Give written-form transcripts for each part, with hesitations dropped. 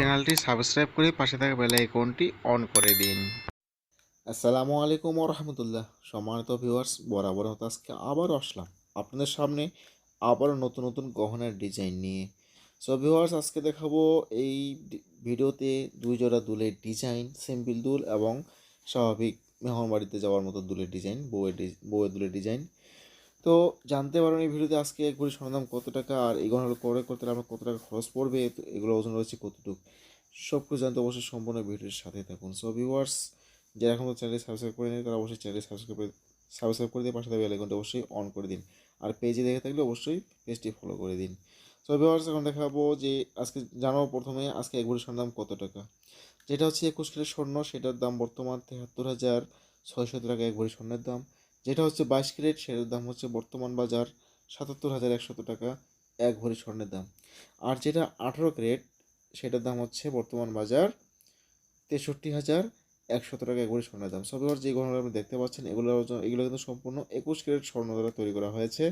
চ্যানেলটি সাবস্ক্রাইব করে পাশে থাকা বেল আইকনটি অন করে দিন। আসসালামু আলাইকুম ওয়া রাহমাতুল্লাহ। সম্মানিত ভিউয়ার্স, বরাবর মতো আজকে আবারও আসলাম আপনাদের সামনে আবারও নতুন নতুন গহনার ডিজাইন নিয়ে। সো ভিউয়ার্স, আজকে দেখাবো এই ভিডিওতে দুই জোড়া দুলের ডিজাইন, সিম্পল দুল এবং স্বাভাবিক মেহমানবাড়িতে যাওয়ার মতো দুলের ডিজাইন, বউয়ের দুলের ডিজাইন। তো জানতে পারবেন এই ভিডিওতে আজকে এক ভরি সোনার দাম কত টাকা, আর এই গহনাগুলো ক্রয় করতে হলে আমার কত টাকা খরচ পড়বে, তো এগুলো ওজন রয়েছে কতটুকু, সব কিছু জানতে অবশ্যই সম্পূর্ণ ভিডিওর সাথে থাকুন। সো ভিউয়ার্স, যারা এখন চ্যানেলটি সাবস্ক্রাইব করে নিন তারা অবশ্যই চ্যানেলটি সাবস্ক্রাইব করে দিয়ে পাশে থাকা বেল আইকনটি অবশ্যই অন করে দিন। আর পেজে দেখে থাকলে অবশ্যই পেজটি ফলো করে দিন। সো ভিউয়ার্স, এখন দেখাবো যে আজকে জানাবো প্রথমে আজকে এক ভরি সোনার দাম কত টাকা। যেটা হচ্ছে 21 ক্যারেট স্বর্ণ, সেটার দাম বর্তমান 73,600 টাকা এক ভরি স্বর্ণের দাম। যেটা হচ্ছে 22 ক্যারেট, সেটার দাম হচ্ছে বর্তমান বাজার 77,100 টাকা এক ভরি স্বর্ণের দাম। আর যেটা 18 ক্যারেট, সেটার দাম হচ্ছে বর্তমান বাজার 63,100 টাকা এক ভরি স্বর্ণের দাম। সব এবার যে গহনাগুলো আপনি দেখতে পাচ্ছেন এগুলো কিন্তু সম্পূর্ণ 21 ক্যারেট স্বর্ণ দ্বারা তৈরি করা হয়েছে।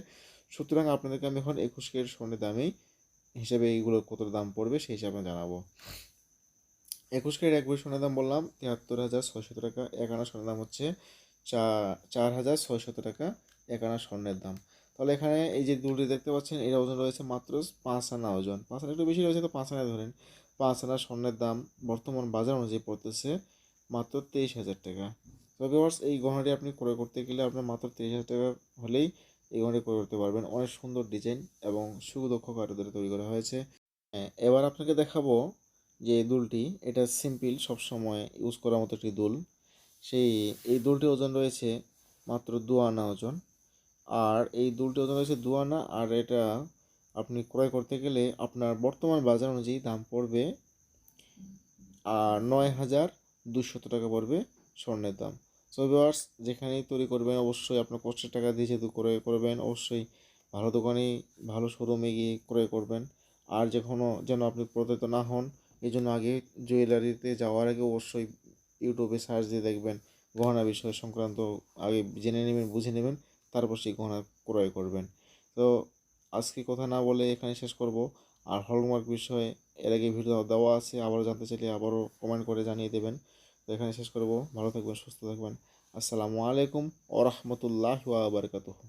সুতরাং আপনাদেরকে আমি এখন 21 ক্যারেট স্বর্ণের দামেই হিসেবে এইগুলো কত দাম পড়বে সেই হিসাবে জানাবো। 21 ক্যারেট এক ভরি সোনার দাম বললাম 73,600 টাকা। এক আনা স্বর্ণের দাম হচ্ছে 4,600 টাকা এক আনা স্বর্ণের দাম। তাহলে এখানে এই যে দুলটি দেখতে পাচ্ছেন, এর ওজন রয়েছে মাত্র 5 আনা ওজন। 5 আনা একটু বেশি রয়েছে, তো 5 আনা ধরেন। 5 আনা স্বর্ণের দাম বর্তমান বাজার অনুযায়ী পড়তেছে মাত্র 23,000 টাকা। তো ভিউয়ার্স, এই গহনাটি আপনি ক্রয় করতে গেলে আপনার মাত্র 23,000 টাকা হলেই এই গহনাটি ক্রয় করতে পারবেন। অনেক সুন্দর ডিজাইন এবং সুদক্ষ কারিগরে তৈরি করা হয়েছে। এবার আপনাকে দেখাবো যে দুলটি, এটা সিম্পল সবসময় ইউজ করার মতো একটি দুল। এই দুলটির ওজন রয়েছে মাত্র 2 আনা ওজন। আর এই দুলটির ওজন রয়েছে 2 আনা, আর এটা আপনি ক্রয় করতে গেলে আপনার বর্তমান বাজার অনুযায়ী দাম পড়বে 9,200 টাকা পড়বে স্বর্ণের দাম। সো ভিউয়ার্স, যেখানেই তৈরি করবেন অবশ্যই আপনার কষ্টের টাকা দিয়ে যেহেতু ক্রয় করবেন, অবশ্যই ভালো দোকানেই ভালো শোরুমে গিয়ে ক্রয় করবেন। আর যেন আপনি প্রতারিত না হন, এই জন্য আগে জুয়েলারিতে যাওয়ার আগে অবশ্যই ইউটিউবে সার্চ দিয়ে দেখবেন, গহনা বিষয় সংক্রান্ত আগে জেনে নেবেন, বুঝে নেবেন, তারপর সেই গহনা ক্রয় করবেন। তো আজকে কথা না বলে এখানে শেষ করব। আর হলমার্ক বিষয়ে এর আগে ভিডিও দেওয়া আছে, আবারও জানতে চাইলে আবারও কমেন্ট করে জানিয়ে দেবেন। তো এখানে শেষ করব। ভালো থাকবেন, সুস্থ থাকবেন। আসসালামু আলাইকুম ওয়া রাহমাতুল্লাহি ওয়া বারাকাতুহু।